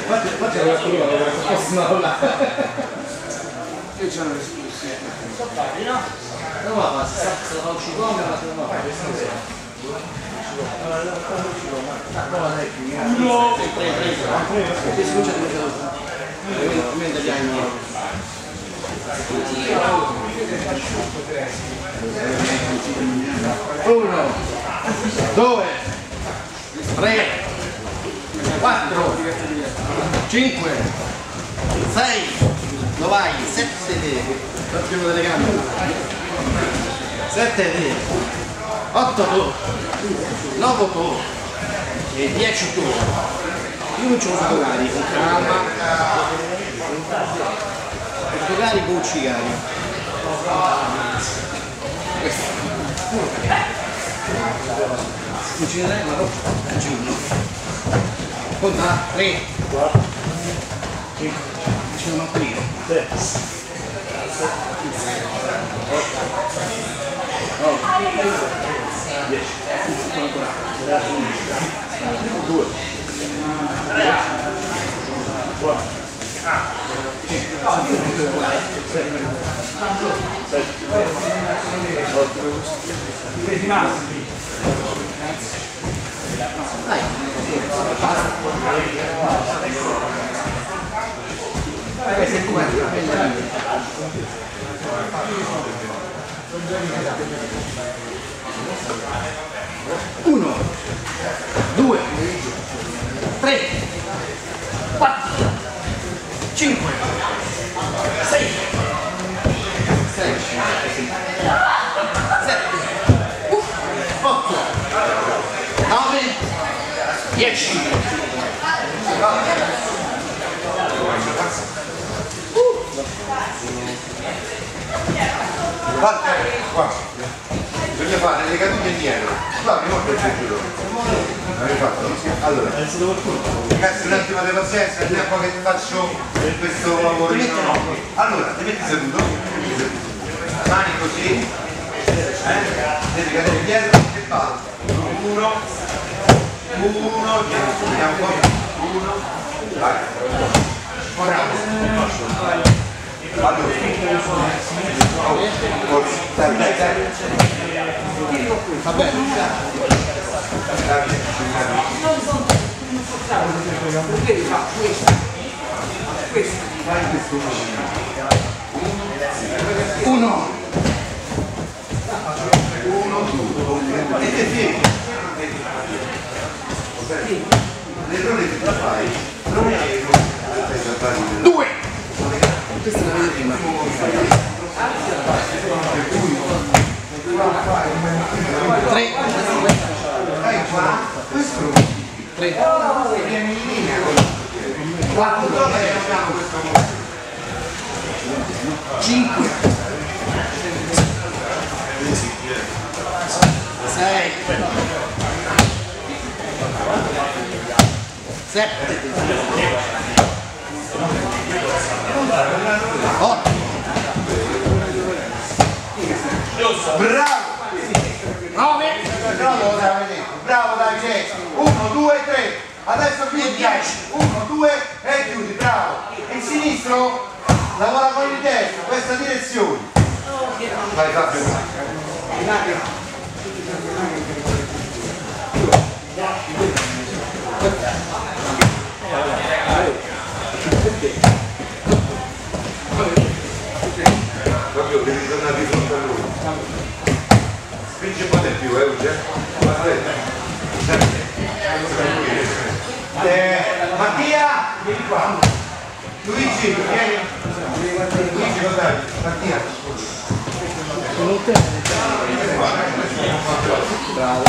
Infatti avevo detto io, possono là. Io c'ho una risposta. Non va, se la fa uscire come la fa no! Uno, due, tre, 4, 5, 6, lo vai, 7 facciamo delle gambe, 7 8 tu, 9 tu e 10 tu. Io non ce lo so giocare con calma, per giocare con cicari. Non ci dai la roba? Conta 3, 4, 5, ci sono 3, 7, 8, 10, 2, 3, 4, 7, 8, dai, uno, due, tre, 4, 5, 6, 7, 8, 9, 10. Guarda, qua. Bisogna fare le cadute indietro. Qua mi porto il giro. Allora, ragazzi, un attimo di pazienza, vediamo qua che faccio questo lavorino. Allora, ti metti seduto, mani così, devi cadere indietro e va. 1, vediamo qua, 1, vai. Allora, va bene. Perché fa questo? Uno, e te fieri. L'errore che tu fai non è che due. Questa è la mia prima. 3, 3, 4, 5, 6, 7, 8. bravo! 9. Bravo Davide! 1, 2, 3. Adesso chiudi. 10. 1, 2 e chiudi, bravo! Il sinistro lavora con il destro, questa direzione. Vai Fabio. Proprio devi tornare di fronte a lui. Spingi un po' di più, Euge. Mattia! Vieni qua. Luigi, vieni. Luigi, lo dai. Mattia. Bravo.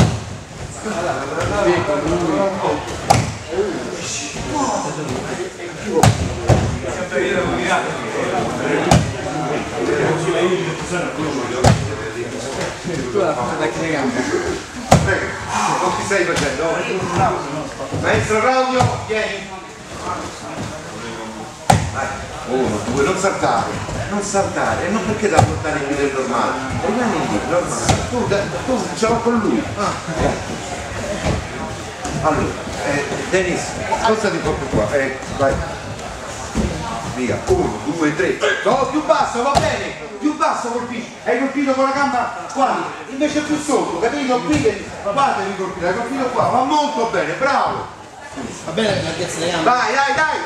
la faccia da che gambe. Prego, non ti stai facendo? Maestro Claudio, vieni. Vai. 1, 2, non saltare, e non perché da portare più del normale. Rimani lì, normale. Tu ce l'ho con lui. Allora, Dennis, spostati un po' più qua. Vai. Via, 1, 2, 3. No, più basso, va bene. Più basso colpisci. Hai colpito con la gamba qua, invece più sotto, capito? Qui qua devi colpire, hai colpito qua, va molto bene, bravo. Va bene la larghezza delle gambe? Vai, dai.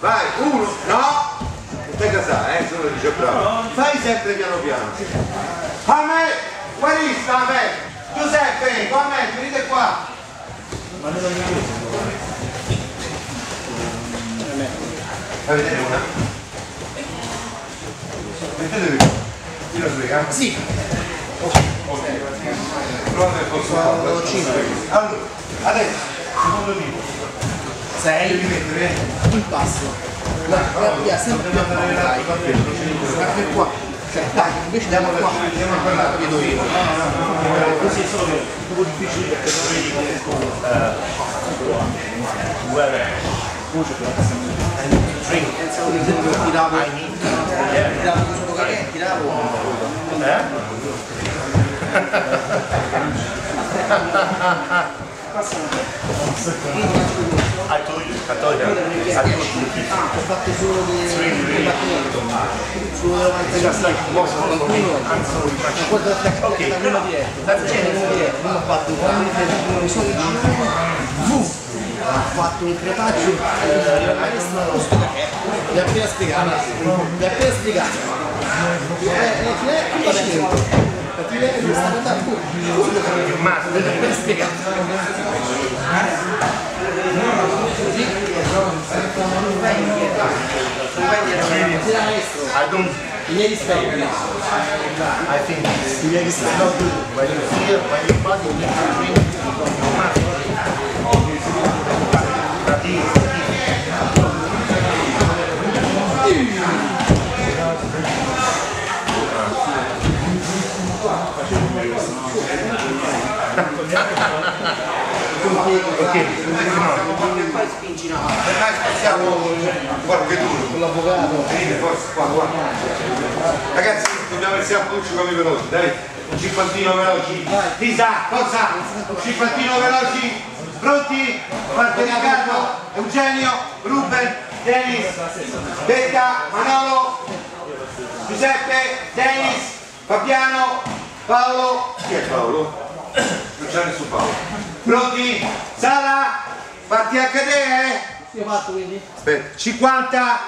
Vai, 1, no. Stai casare, se lo dice bravo. Fai sempre piano piano. A me, guarista, a me. Giuseppe, qua a me, venite qua. Fai vedere una. Mettetevi qua. Tiro sulle gambe. Sì. Provate il posto. Allora, adesso, secondo tipo. 6. Devi mettere in passo. La via sempre più avanti, dai. Anche qua. Cioè, dai, invece andiamo qua. Andiamo a parlare, vedo io. Così è solo che è un po' difficile perché non vedi che Pensavo per esempio che tiravo sotto che tiravo. I told you. Ho fatto solo di battimento, solo della poi dell'attacco diretto, non ho fatto un solo giro, ha fatto un crepaccio mi ha appena spiegato perché è stata da appena spiegato I don't. i miei rispetti I think it's not good when you feel when your body needs to drink your muscle. poi spingi no Dai, passiamo. Guarda che duro. con l'avvocato Venite, forza, qua. Ragazzi, dobbiamo iniziare a produrci come veloci, dai. Un cinquantino veloci. Lisa, forza. Un cinquantino veloci. Pronti? Parte Riccardo, Eugenio, Ruben, Dennis, Becca, Manolo, Giuseppe, Dennis, Fabiano, Paolo. Chi è Paolo? Non c'è nessun Paolo. Pronti? Sala, parti anche te, io ho fatto quindi? Aspetta, 50,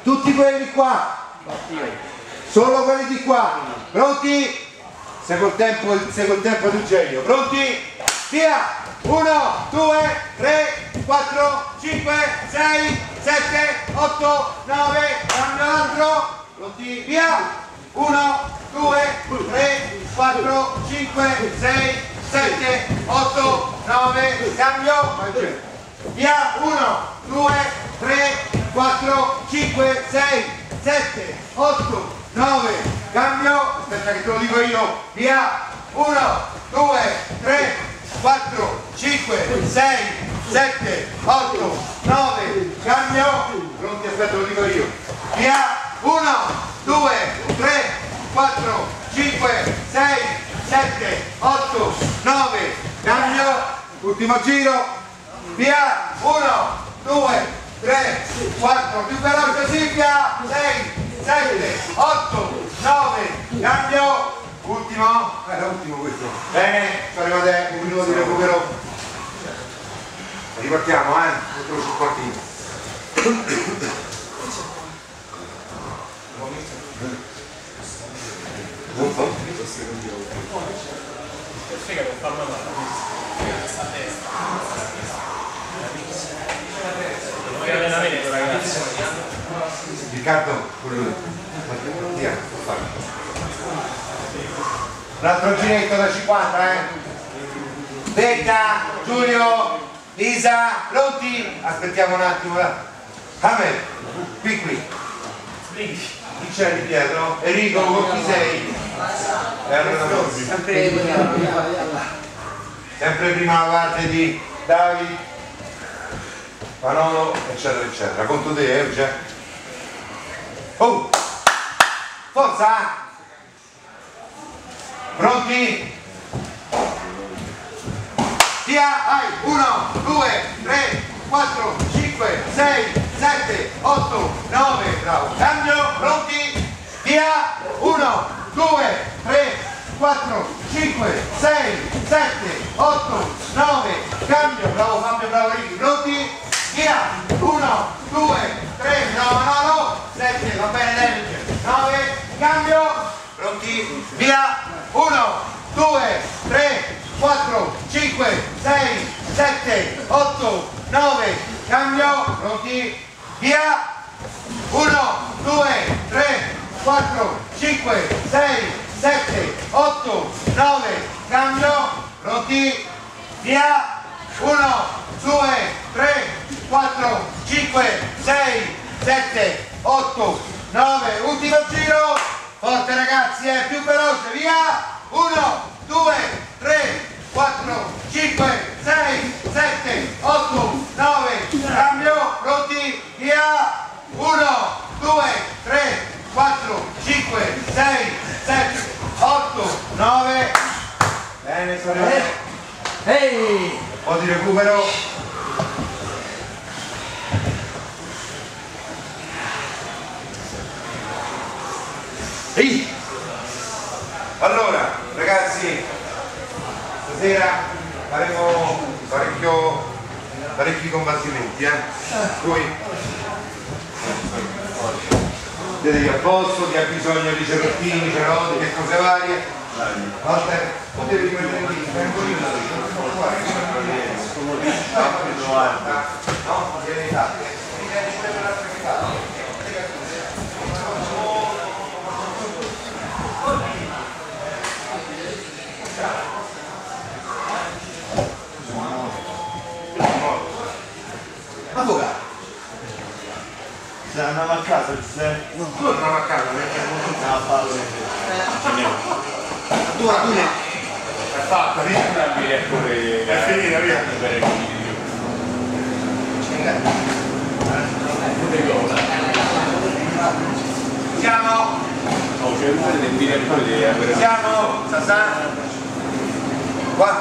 tutti quelli qua, solo quelli di qua, pronti? Segue il tempo di Eugenio, pronti? Via! 1, 2, 3, 4, 5, 6, 7, 8, 9, cambio l'altro, pronti? Via! 1, 2, 3, 4, 5, 6, 7, 8, 9, cambio, via, 1, 2, 3, 4, 5, 6, 7, 8, 9, cambio, aspetta che te lo dico io, via, 1, 2, 3, 4, 5, 6, 7, 8, 9, cambio, pronti, aspetta lo dico io, via, 1, 2, 3, 4, 5, 6, 7, 8, 9, cambio, ultimo giro, via, 1, 2, 3, 4, più veloce Silvia, 6, 7, 8, 9, cambio, ultimo, era ultimo questo, bene, sono arrivate un minuto di recupero, ripartiamo, altro supportino. Riccardo, l'altro giretto da 50, Becca, Giulio, Lisa, pronti? Aspettiamo un attimo, Hammer, qui. Chi c'è lì dietro? Enrico, con chi sei? Sempre prima la parte di Davide, Manolo, eccetera eccetera. Conto te, Eugen. Oh! Forza! Pronti? Via! Vai! 1, 2, 3, 4, 5, 6, 7, 8, 9, bravo! Cambio! Pronti? Via! 1, 2, 3, 4, 5, 6, 7, 8, 9, cambio! Bravo Fabio, bravo Ricky! Pronti? Via! 1, 2, 3, no, 7, va bene, David! 9, cambio! Pronti? Via! 1, 2, 3, 4, 5, 6, 7, 8, 9, cambio! Pronti? Via! 1, 2, 3, 4, 5, 6, 7, 8, 9, cambio! Pronti? Via! 1, 2, 3, 4, 5, 6, 7, 8, 9, ultimo giro! Forte ragazzi, più veloce, via! 1, 2, 3, 4, 5, 6, 7, 8, 9, cambio, pronti, via! 1, 2, 3, 4, 5, 6, 7, 8, 9, bene sorelle, un po' di recupero. Ehi! Allora, ragazzi, stasera faremo parecchi combattimenti, Voi siete a posto, chi ha bisogno di cerottini, cerotti, che cose varie. Walter, potete rimettere lì, no, vieni da. Avvocato. Se andiamo a casa, no, tu andiamo a casa perché non a farlo. Tu è fatta, via. È finita, via. Siamo? Siamo? Sasà? Qua?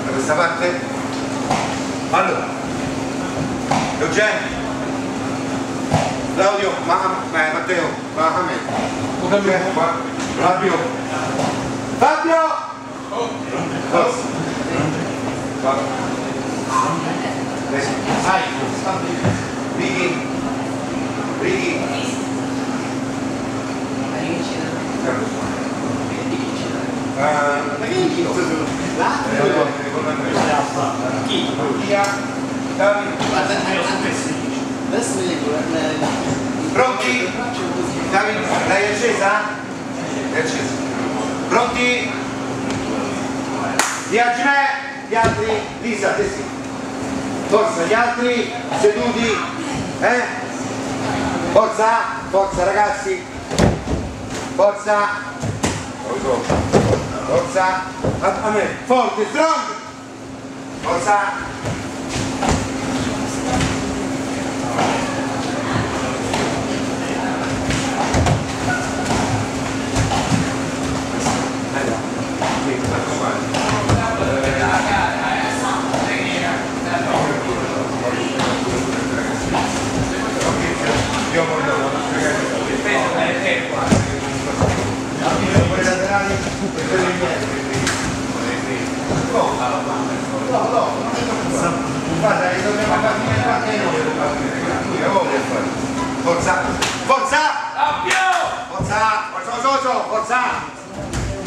Da questa parte? Allora Eugenio, Claudio, Matteo, Mohamed, Fabio, Sai, Ricky, pronti? Davide, l'hai accesa? È accesa. Pronti? Viaggi me, gli altri, Lisa, te sì. Forza, gli altri seduti, Forza ragazzi, forza, a me, forte, strong, forza. Guarda, li dobbiamo battere anche noi. Forza! Forza!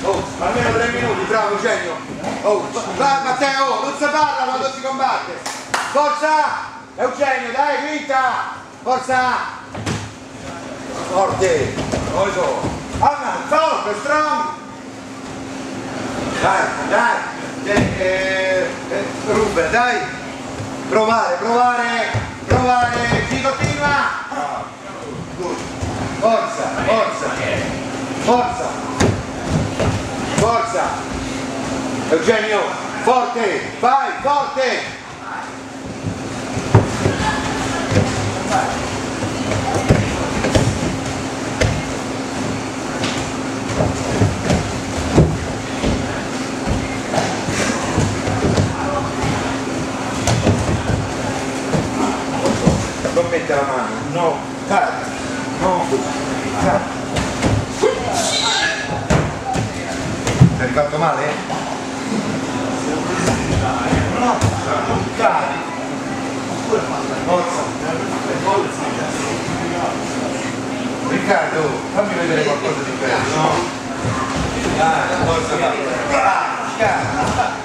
Oh, almeno 3 minuti, bravo Eugenio! Oh, va Matteo, non si parla quando si combatte! Forza! Eugenio, dai, grida! Forza! Forte! Forte, strong! Dai! Ruben, dai! Provare! Si continua! Forza! Eugenio, forte, vai, forte! Non mette la mano, no, cazzo, no, cazzo. Ti hai fatto male? No, non cadi. Forza. Riccardo, fammi vedere qualcosa di bello, no? Forza,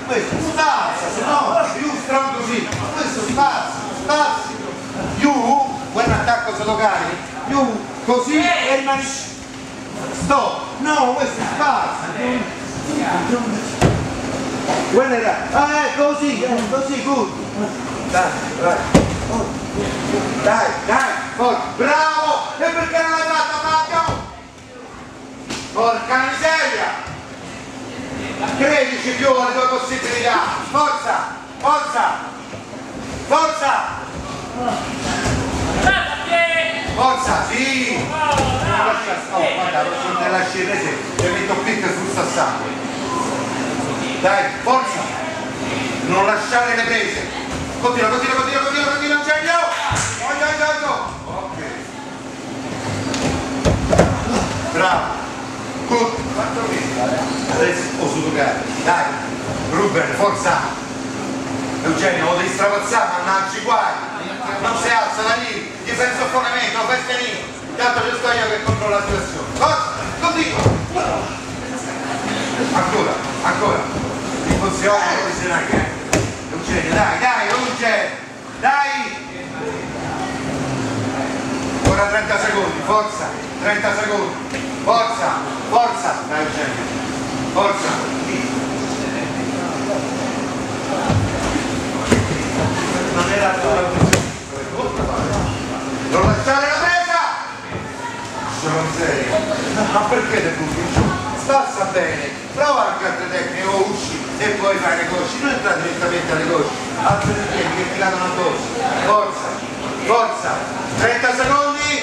Questo spazza, se no più strano così, questo spazza. Più, guarda attacco se lo cari, più così e rimani. Stop! No, questo spazza! Guarda, così, good! Dai, forza, bravo! E perché non l'hai fatta, Fabio? Porca miseria! Credici più alle tue possibilità! Forza! Forza, sì! Guarda, non te lasci il rese, ti metto clic sul sassano. Dai, forza! Non lasciare le prese! Continua, Eugenio! Ok. Bravo! Good! Adesso posso toccare. Dai! Ruben, forza! Eugenio, lo devi stravazzare, mannaggia, guai! Non si alza da lì, gli fai il soffonamento, lo fai svenire, tanto ci sto io che controllo la situazione. Forza, continua! Ancora! Ti funziona, non si neanche. Eugenio, dai, Ruggero! Dai! Ora 30 secondi, forza! 30 secondi! Forza! Dai Eugenio! Forza! Non era ancora. Non lasciare la presa! Sono miseria. Ma perché te butti giù? Stassa bene, prova anche altre tecniche o usci e poi fai le cosce, non entrare direttamente alle cosce, altre tecniche che ti cadono addosso. Forza! 30 secondi,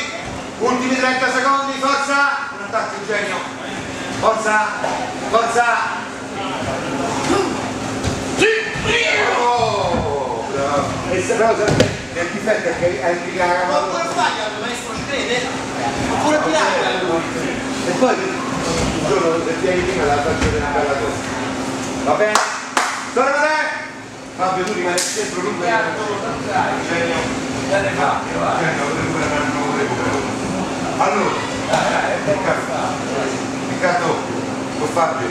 ultimi 30 secondi, forza! Un attacco Eugenio. Forza! Oh, bravo. E se però il difetto è che hai impiegato. Ma pure sbagliato, maestro, ci crede? Oppure pirata. E poi un giorno del piedi prima la faccio della bella cosa. Va bene? Torna da te! Fabio, tu rimani sempre lungo. Eugenio. Allora, Riccardo, con Fabio.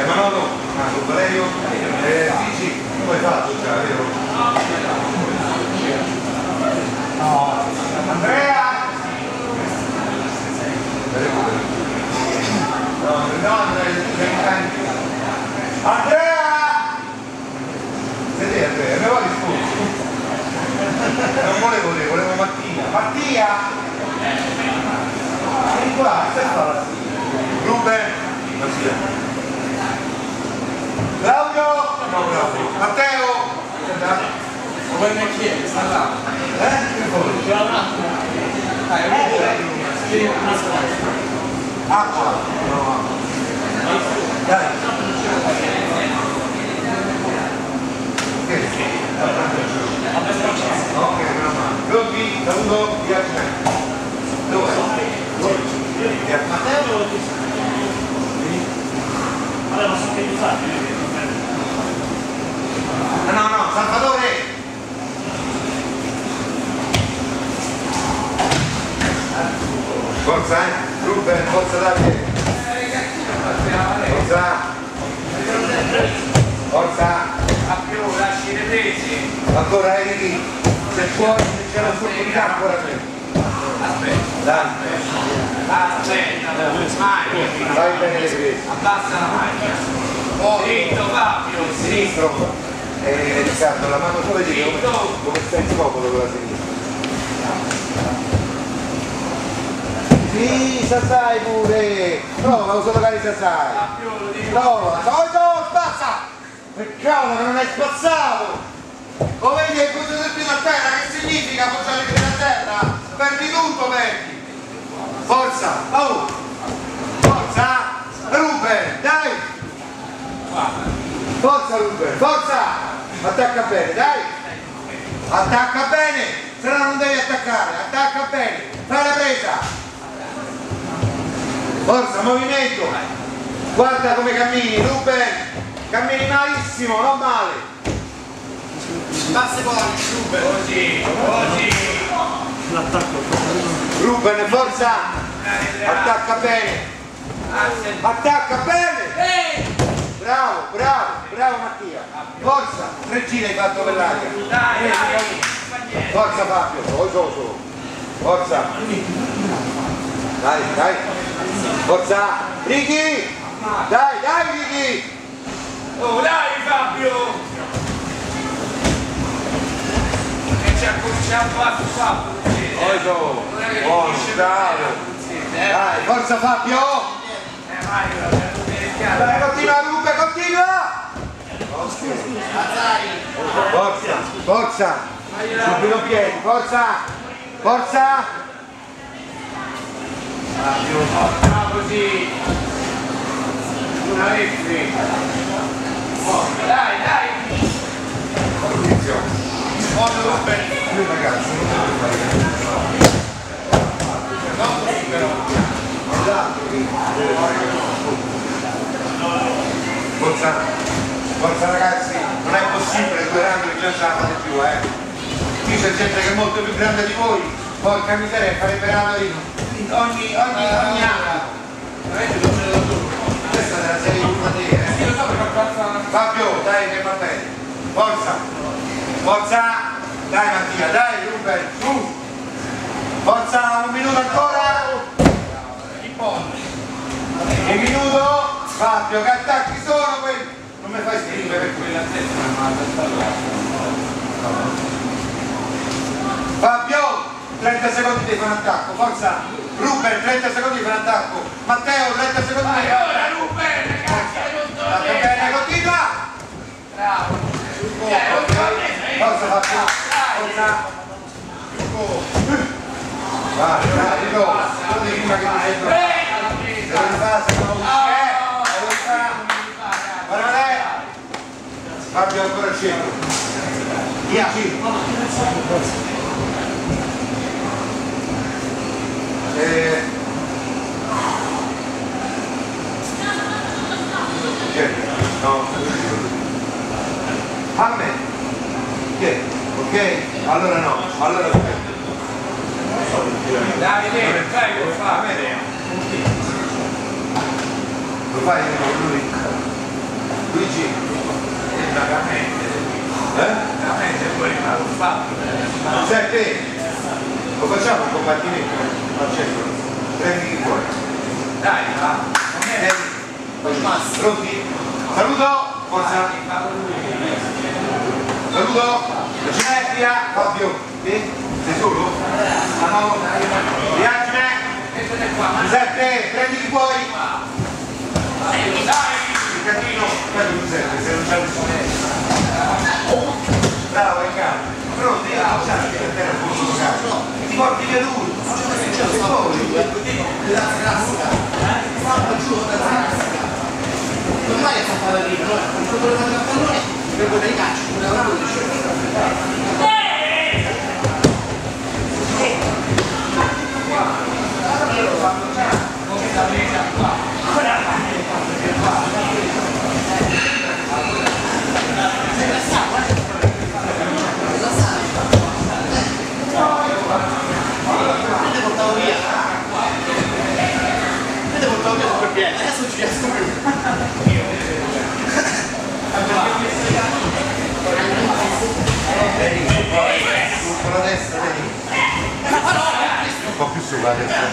Manolo, con Valerio, Figi, tu hai fatto già, vero? No. Andrea! Andrea! Senti Andrea, mi va risposto. Non volevo te, volevo Mattia! Vieni qua, stai fa la sigla. Ruben! Claudio! No, Claudio. Matteo! Come me chiede, sta là. Che vuoi? C'è un attimo. Dai, una squadra. Acqua! No. Dai! Ok, meno male. Pronti? Saluto, viaggio. Dove? Matteo? Allora, non so che tu fai. No, Salvatore! Forza, Ruben, forza Davide! Forza! A più, lasci le prese. Ancora Eric, se puoi, se c'è l'opportunità ancora te. Aspetta, smaglia. Vai bene le prese. Abbassa la macchina. Dritto, Fabio. Sinistro. Riccardo, la mano come dire come stai scomodo con la sinistra. Sì, Sasai pure! Prova, uso locali Sasai! Prova! No, spazza! Per cavolo che non è spazzato! Lo vedi che questo è il piede a terra? Che significa appoggiare il piede a terra? Perdi tutto, perdi! Forza! Oh! Forza! Ruben, dai! Forza Ruben, forza! Attacca bene, dai! Attacca bene! Se no non devi attaccare, attacca bene! Fai la presa! Forza, movimento! Guarda come cammini, Ruben! Cammini malissimo, non male! Passa poi, Ruben! Così, così! L'attacco. Ruben, forza! Attacca bene! Attacca bene! Bravo, bravo, bravo Mattia! Forza! 3 giri hai fatto per l'aria! Forza Fabio! Su. Forza! Dai, dai! Forza! Ricky! Dai, dai Ricky! Oh, dai Fabio! E ci accorciamo a Fabio! Buono, bravo! Dai, forza Fabio! Dai, continua Ruben, continua! Forza, forza! Subito piedi, forza! Forza! Così! Una lettera! Dai, dai! Buono Ruben! Ragazzi, forza, forza ragazzi, non è possibile 2 anni che già ce la fate più, Qui c'è gente che è molto più grande di voi, porca miseria, farebbe ogni anno. Questa è la serie di una te, Fabio, dai che va bene. Forza, forza, dai Mattia, dai Ruben, su. Forza, 1 minuto ancora. Un minuto. Fabio, che attacchi sono quelli? Non mi fai scrivere per quella Fabio, 30 secondi di fare un attacco, forza! Ruben, 30 secondi di fare un attacco! Matteo, 30 secondi di fare un attacco! Ora Ruben, Attacca bene, continua! bravo! Forza Fabio! Forza! Vai, vai, Rico! Non devi prima che ti sei se non fa, se non guarda lei! Fabio ancora al centro! 10! No. A me? Che? Ok? Allora no, allora aspetta. Davide, fai lo fa, Lo fai lui? Luigi? veramente poi lo fa. Giuseppe, lo facciamo un combattimento? Accetto. Prendi fuori. Dai, va. Pronti? Saluto! Forza! Saluto! Ginecchia! Fabio! Sei solo? No! Viagine! Giuseppe, prenditi fuori! Dai! Il catino! Prendi Giuseppe, se non c'è nessuno! Bravo, in campo! Pronti? Sai che per terra è un po' giocare! Ti porti via lui! E poi? Ormai è fatta la riva, il problema del pallone per poter i calci, una ora lo portavo via super bene, adesso ci riesco più. Con la destra, vedi? Un po' più sulla destra.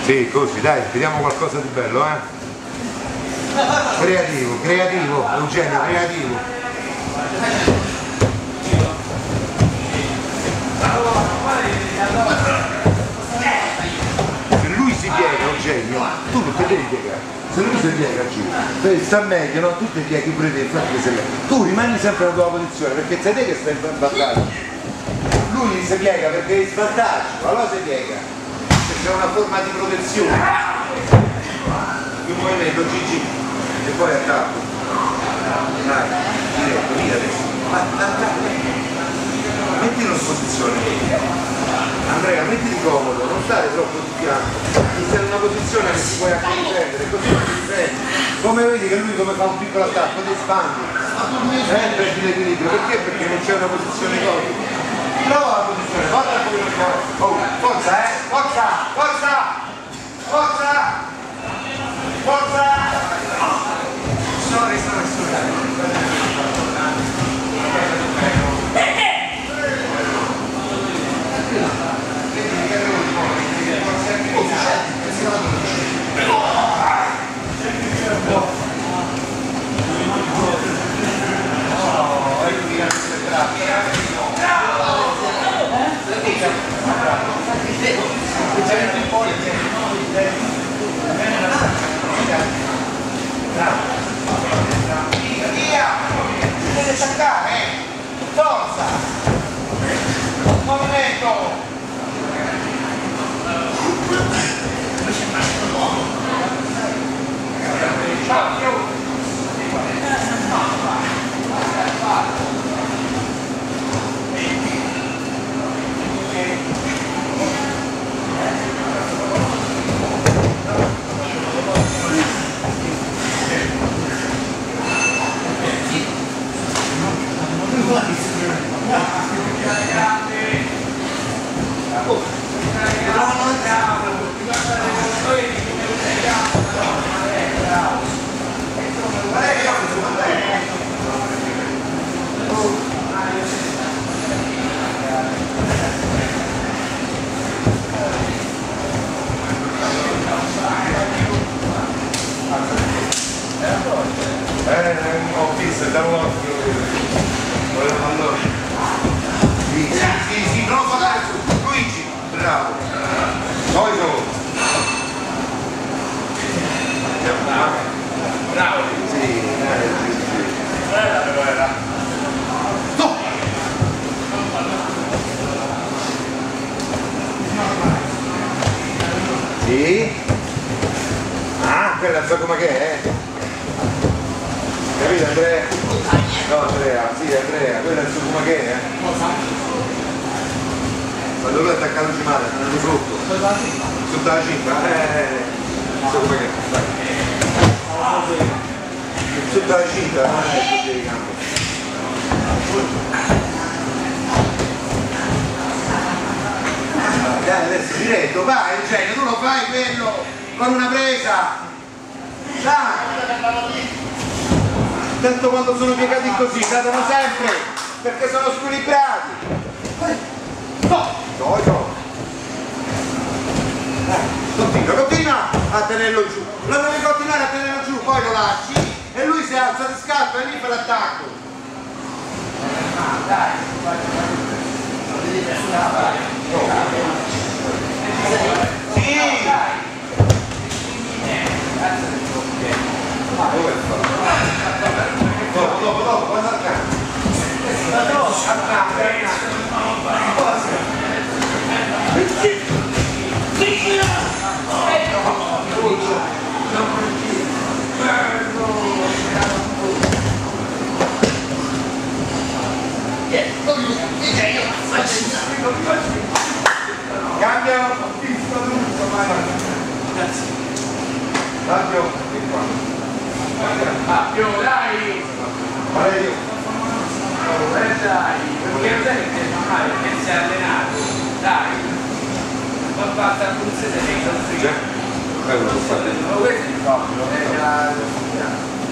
Sì, così, dai, vediamo qualcosa di bello, Creativo, creativo, Eugenio, creativo. Se lui si piega un genio, tu non ti devi piegare. Se lui si piega giù, sta meglio, no? Tu ti pieghi pure te, infatti se tu rimani sempre nella tua posizione, perché sei te che stai in vantaggio. Lui si piega perché è in svantaggio, allora si piega. C'è una forma di protezione. Il movimento Gigi e poi attacco. Dai, diretto, via adesso. Mettilo in posizione. Andrea, mettiti comodo, non stare troppo di fianco. Tu stai in una posizione che ti puoi anche difendere, così non ti difendi. Come vedi che lui come fa un piccolo attacco, ti espandi. Prendi l'equilibrio, perché? Perché non c'è una posizione comoda. Trova la posizione, guarda un po'. Oh, forza, forza, forza, forza, forza. Sorry. Via! Deve staccare! Forza! Movimento! Ho visto da un occhio. Allora. Sì, non lo fare su. Luigi, bravo. Solito. Bravo. Sì, Bella però era. no. Sì. Ah, quella so come che è. Capito Andrea? No Andrea, sì Andrea, quello è il suo fumaghe, Quando lui è attaccato male, è andato sotto. Sotto la cinta? Il suo fumaghe, sotto la cinta, non è sotto i campi. Dai adesso diretto, vai Eugenio, tu lo fai quello con una presa! Dai! Tanto quando sono piegati così, cadono sempre, perché sono squilibrati. No. Continua a tenerlo giù. Lo devi continuare a tenerlo giù, poi lo lasci e lui si alza di scatto e lì fa l'attacco. Sì! Dopo, quando attacca? Cambia Fabio, vieni qua. Fabio, dai! Valerio. Dai, perché non è che sei normale, perché sei allenato, dai! Ma basta il pulse se sei così. Ma questo è il proprio,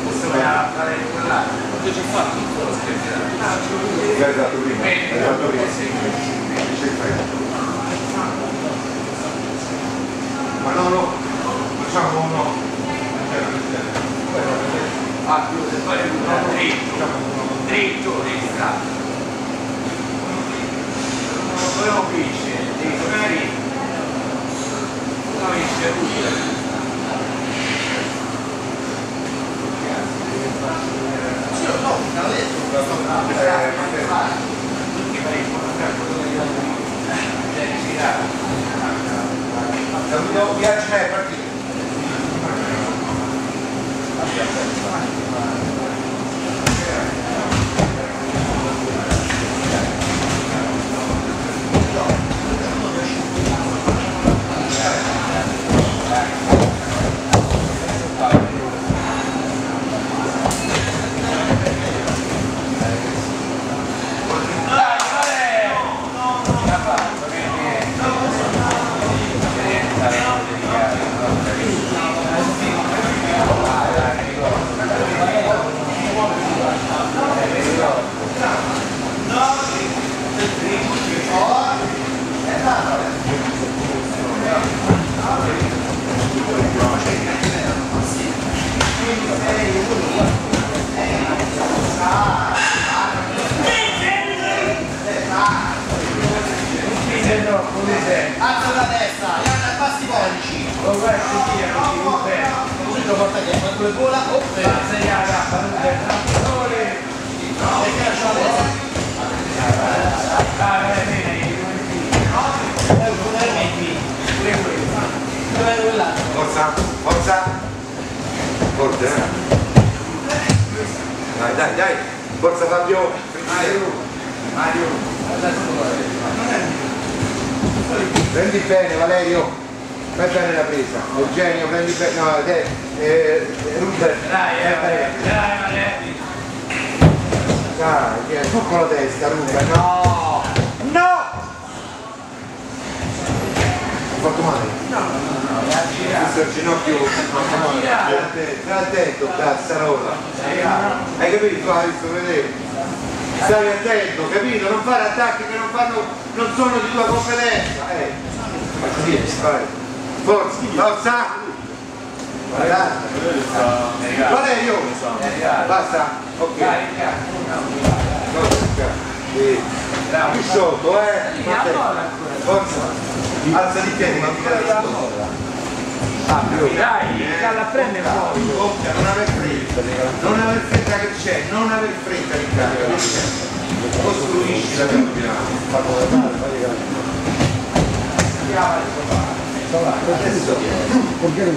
questo vai a fare quell'altro. Io ci ho fatto tutto lo scherzo. L'hai dato prima. Ma no, facciamo uno. Ah, più se fare uno dritto, destro. Non volevo vincere, devi tornare. Alza la testa, guarda, passi i pollici. Lo guarda, subito porta dietro, con le vola, sei a gamba, non è Forza, forza. Forte, Dai. Forza Fabio. Mario. Prendi bene Valerio. Fai bene la presa. Eugenio, prendi bene. No, Ruben. Dai Valerio. Dai, su con la testa, Ruben. No! Ho fatto male? No. Questo è il ginocchio. Stai attento, cazzarola. Hai capito? Hai visto vedere? Stai attento, capito? Non fare attacchi che non sono di tua competenza. Vai. Forza! Valerio! Basta! Ok. Più sotto, Forza! Alza di piedi, ma ti dai, la prende fuori. Non aver fretta che c'è, non aver fretta di carica. Costruisci la piano. Adesso perché non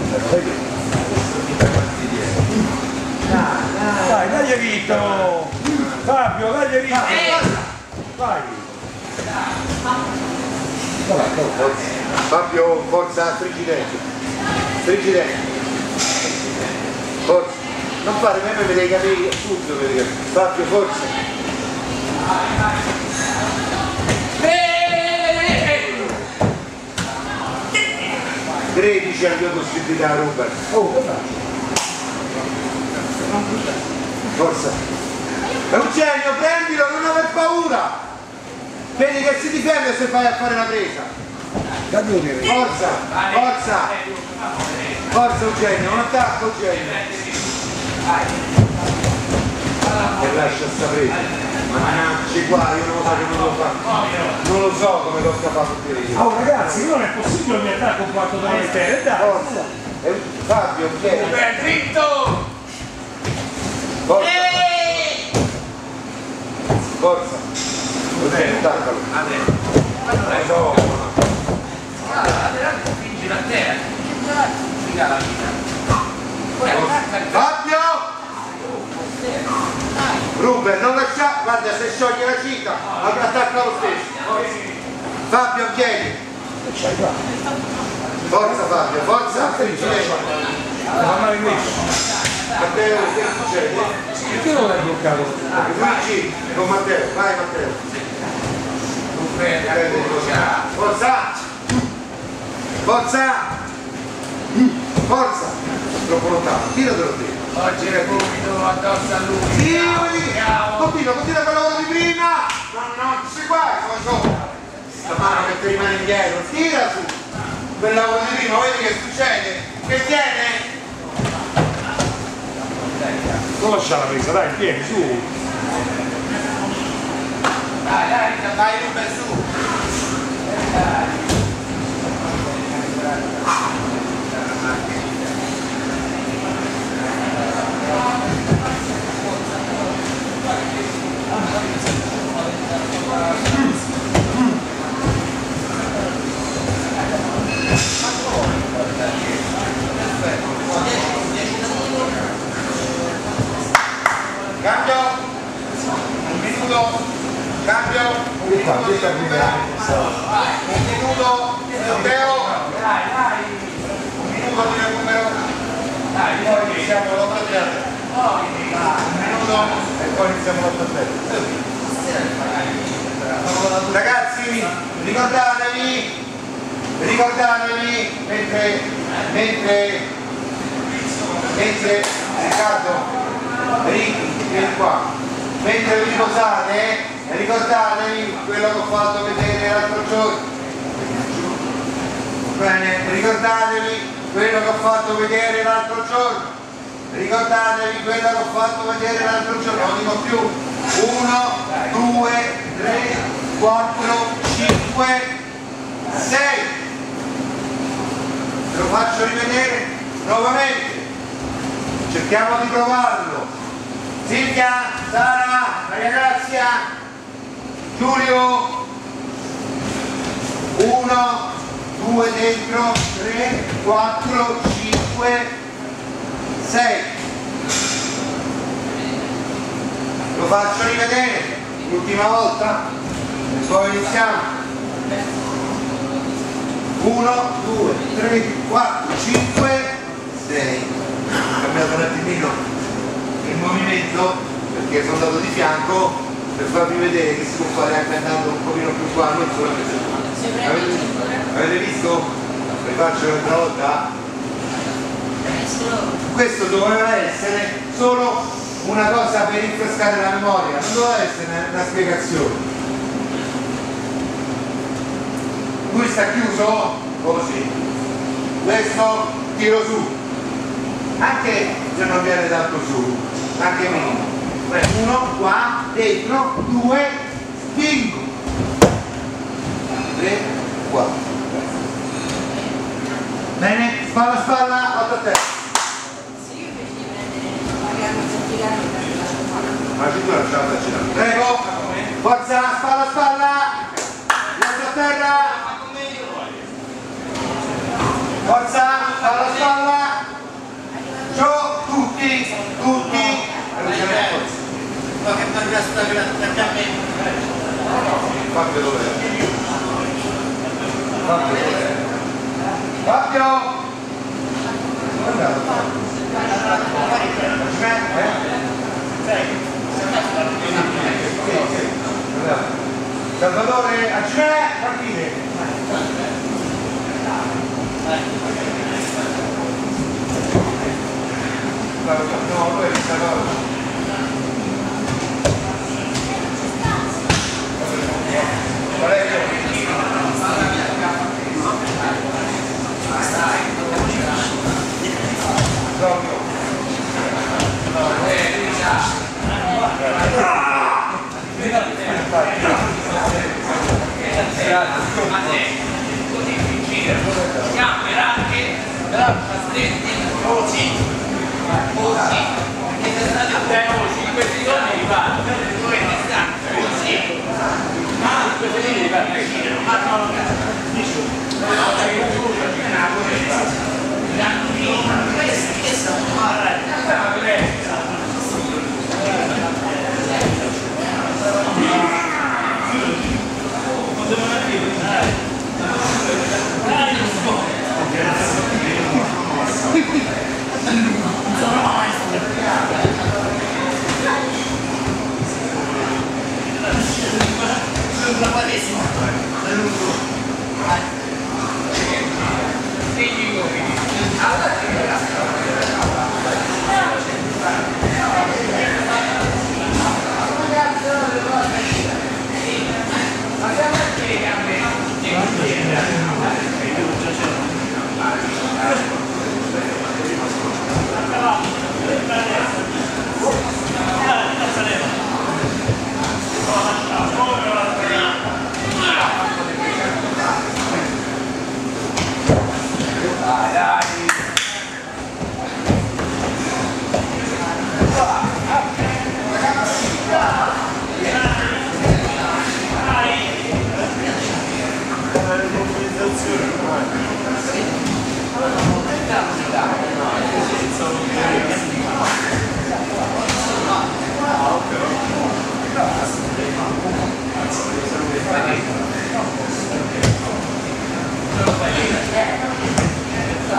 Dai, dai Vito! Fabio, dai Vito! Vai! Fabio, forza, frigidente. Forza. Non fare me vedere i capelli subito, Fabio, forza. 13 anche possibilità, Robert. Forza. Eugenio, prendilo, non aver paura. Vedi che si difende se vai a fare la presa. Forza Eugenio, un attacco Eugenio. E lascia sta presa. Mannaggia qua, io non lo so come lo fa. Non lo so come lo sta facendo. Oh ragazzi, non è possibile mi attacco un quarto da mettere, dai. Forza. Fabio, vieni. Dritto! Forza. Eugenio, attaccalo. Spingi la terra. Figa la vita. Fabio! Ruben, non lascia, guarda, se scioglie la cita, attacca lo stesso. Fabio, vieni. Forza Fabio, forza. Matteo, che succede? Perché non l'hai bloccato? Luigi, con Matteo, vai Matteo. Forza! Troppo lontano, tiratelo te. Oggi le vomito addosso a lui. Sì, continua con il lavoro di prima! Non si guarda, sta mano che ti rimane indietro, tira su! Quel lavoro di prima, vedi che succede? Che tiene? Non lascia la presa, dai, vieni, su! Vai Ruben, su! poi iniziamo l'8-0. Ragazzi, ricordatevi mentre Riccardo, vieni qua, mentre vi riposate, ricordatevi quello che ho fatto vedere l'altro giorno. Bene, ricordatevi quello che ho fatto vedere l'altro giorno. Ricordatevi quello che ho fatto vedere l'altro giorno, non dico più. 1, 2, 3, 4, 5, 6. Ve lo faccio rivedere nuovamente. Cerchiamo di provarlo. Silvia, Sara, Maria Grazia, Giulio. 1, 2 dentro, 3, 4, 5, 6. Lo faccio rivedere l'ultima volta e poi iniziamo. 1, 2, 3, 4, 5, 6. Ho cambiato un attimino il movimento perché sono andato di fianco per farvi vedere che si può fare anche andando un pochino più qua, non solamente. Avete visto? Rifaccio un'altra volta? Questo doveva essere solo una cosa per rinfrescare la memoria, non doveva essere una spiegazione. Lui sta chiuso così, questo tiro su, anche se non viene tanto su, anche minimo. 1 qua dentro, 2 spingo, 3, 4. Bene, spalla spalla, 8 a terra. Ma ci puoi lasciare da girare. Prego, forza, spalla spalla, 8 a terra. Forza, spalla spalla. Giù, tutti. Ma che parla sta perché a me? Fabio dov'è? Fabio! Salvatore, a c'è partire! No, lui è il Salvatore.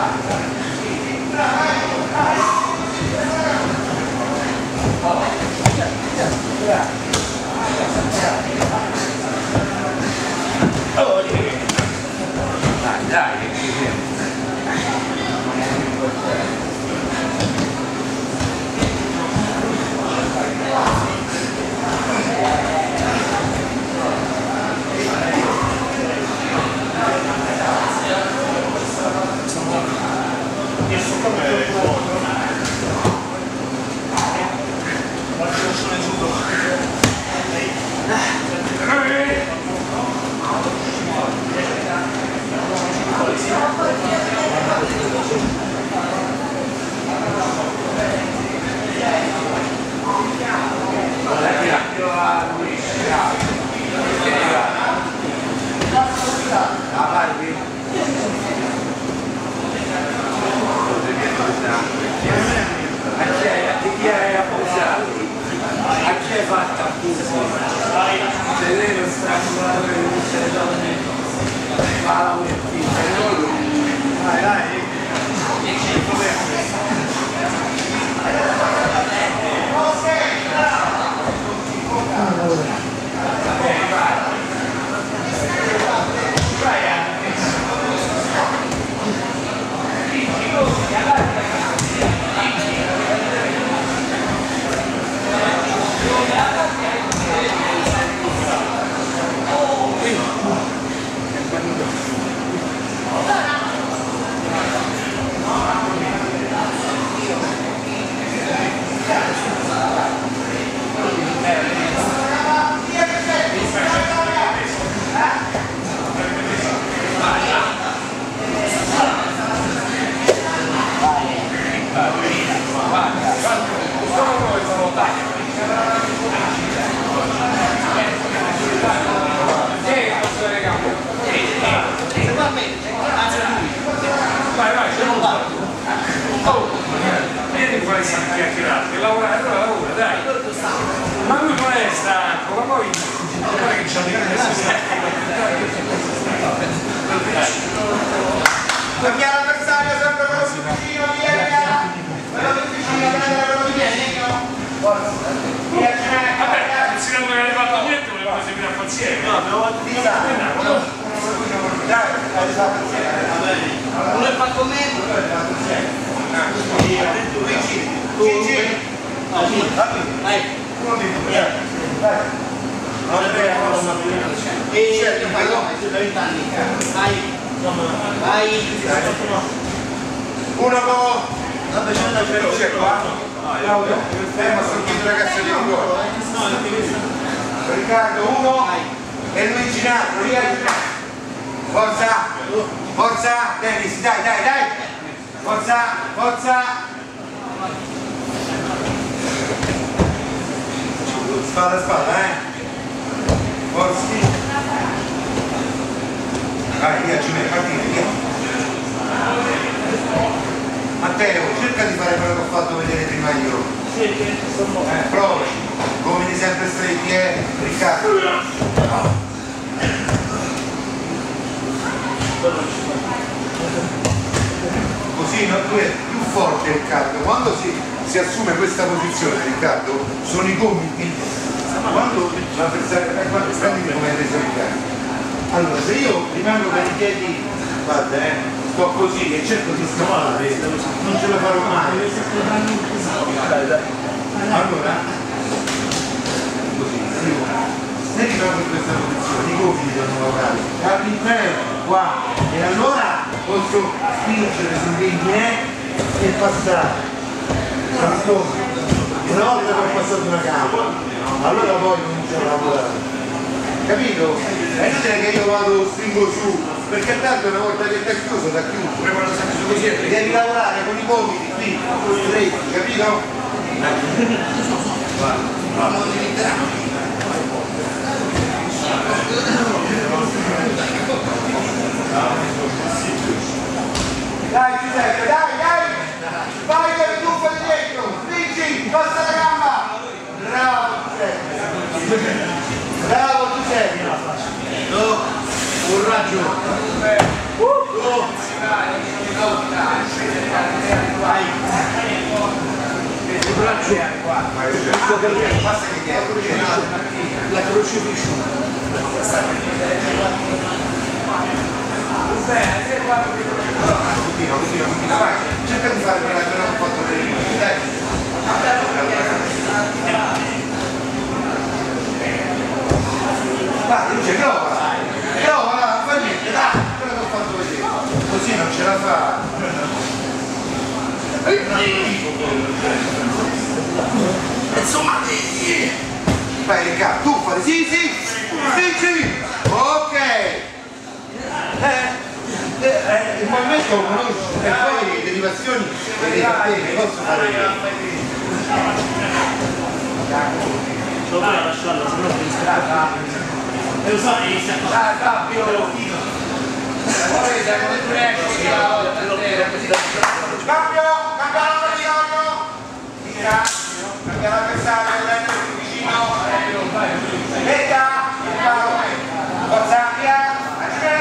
Grazie. Riccardo 1 e Luigi Nastro, forza, forza, Dennis, dai, forza, spalla, forza, vai, via, partire, via. Matteo, cerca di fare quello che ho fatto vedere prima io. Provaci, gomiti sempre stretti, Riccardo. Così tu è più forte, Riccardo. Quando si assume questa posizione, Riccardo, sono i gomiti. Quando l'avversario prendi come hai reso Riccardo. Allora, se io rimango per i piedi, guarda, sto così e cerco di scappare, non ce la farò mai. Allora, così, se rimango in questa posizione, i gomiti devono lavorare all'interno, qua, e allora posso spingere sull'inghine e passare. Una volta che ho passato una gamba, allora poi comincio a lavorare. Capito? È inutile che io vado, stringo su, perché tanto una volta che è chiuso, da chiuso. Devi lavorare con i gomiti qui, stretti, capito? Dai Giuseppe, dai! Vai che tu fai dietro! Spingi! Passa la gamba! Bravo Giuseppe! Bravo Giuseppe! Coraggio! Vai! La crocifisso. Continua, vai, cerca di fare quella che non ho fatto vedere. Dai. Vai, dice prova, non fa niente, dai, quello che ho fatto vedere. Così non ce la fa. Insomma, vai Riccardo, tu fai sì, sì, ok. Il movimento lo conosci, e poi le derivazioni le posso fare io. Lo puoi lasciarlo, se no ti strada. E lo sai, Fabio! Poi siamo dentro Cambio l'avversario! Tira, cambia l'avversario, prende più vicino. Metta, forza, via, forza.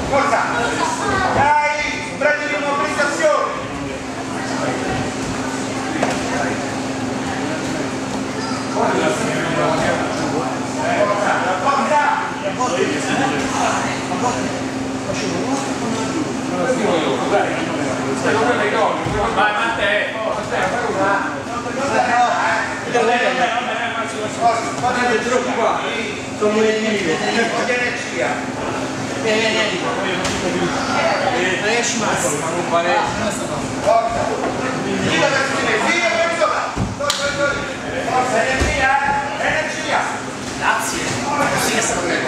Forza! Dai! Prendi l'immobilizzazione! Vai Matteo! Fate troppo qua! Sono le energia! Riesci Massimo, non pare. Forza! Tira per sopra! Forza, energia! Energia! Grazie. Sì che stanno bene.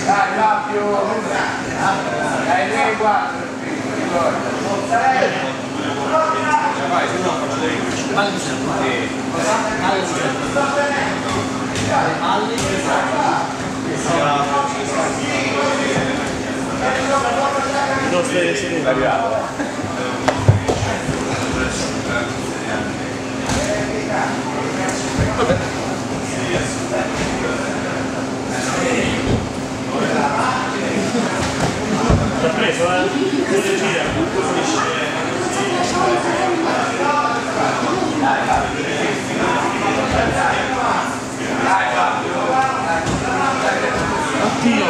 Dai Fabio! Dai 3 4! Vai, se no faccio dei l'ha preso, Oddio!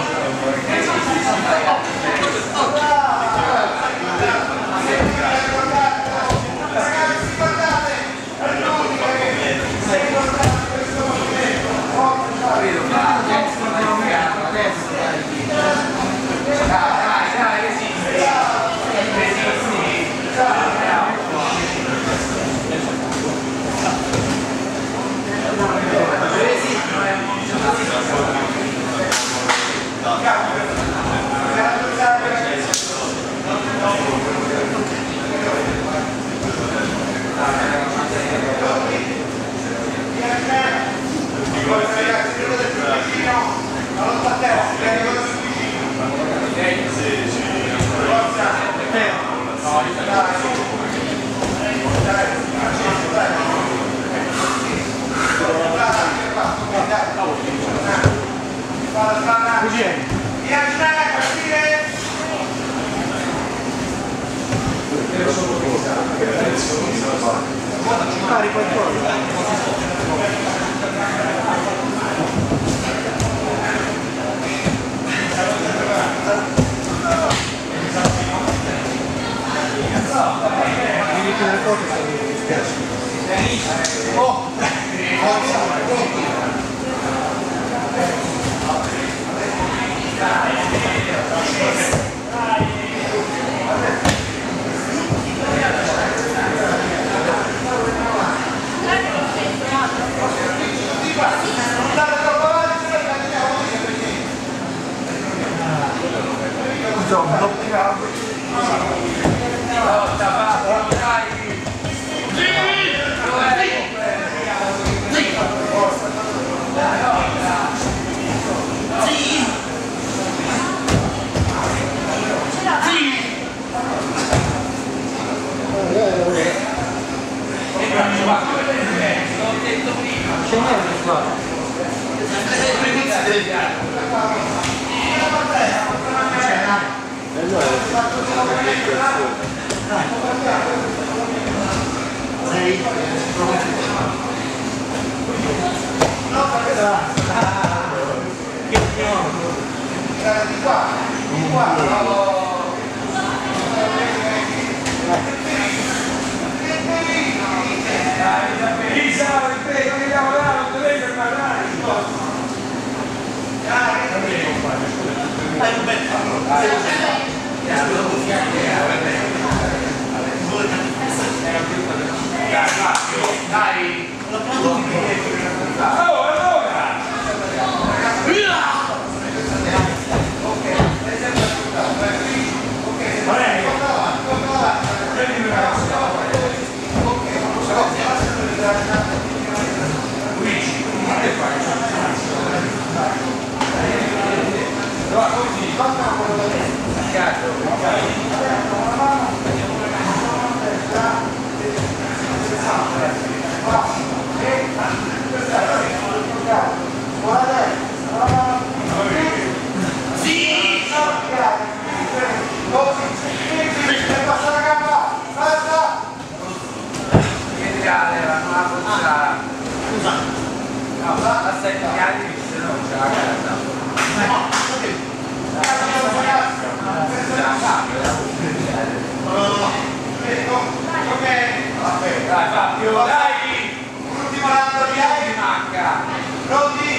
Dai Fabio, dai! L'ultimo lato di Ti manca! pronti?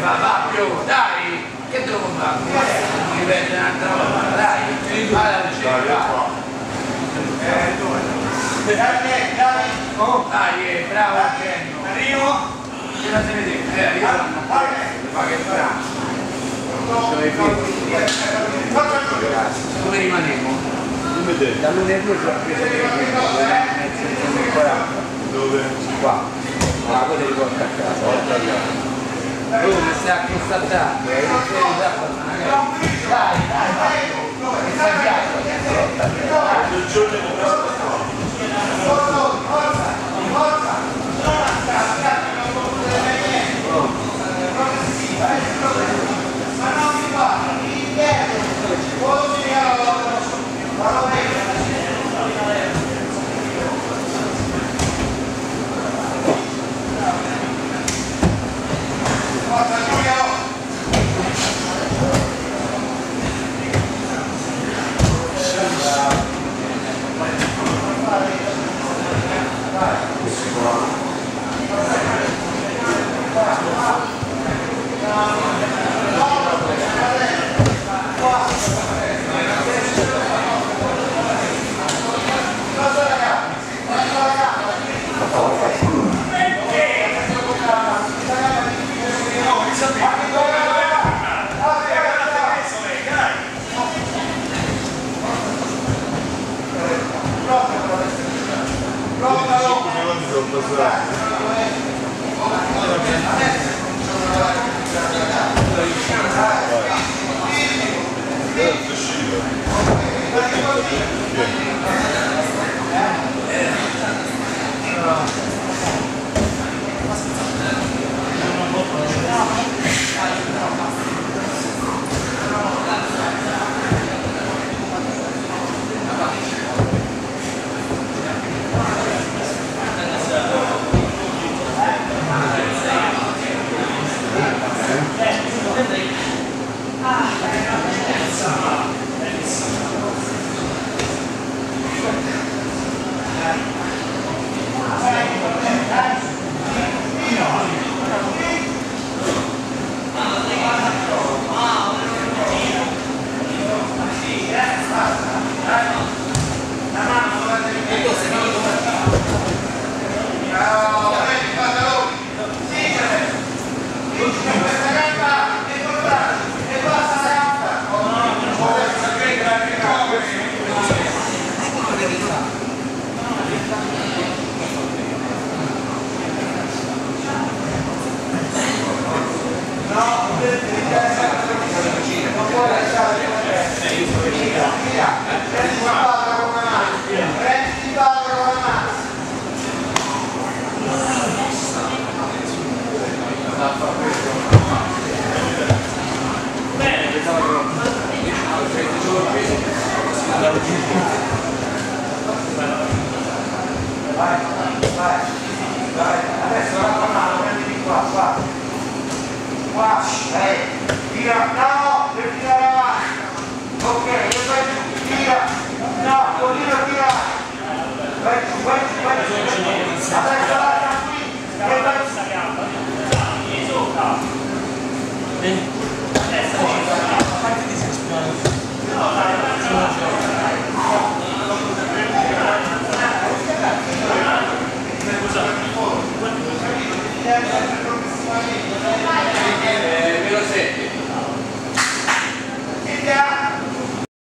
Fabio, dai! Che devo fare? Ripete un'altra volta, dai! Vai al centro! Dai, bravo Eugenio! Arrivo! Ce la si vede? Arrivano! Ma che bravo! Dove rimaniamo? Da lunedì ho preso mezzo 40. Dove? Qua. Ma poi ti riporta a casa. Come stai a constatare? Bravo, prendi i pantaloni. Sigile. Sigile questa gamba e col braccio. E basta la gamba. No, non puoi lasciare via. Prendi il padre con una mano. Prendi il padre con una mano. Bene, pensavo che 30 giorni Vai, adesso la mano, prendi qua. Qua, tira, no, devi tirare avanti. Ok, io vai giù, tira, no, continua a tirare. Vai giù. Adesso lascia qui, e vai giù. Scusa.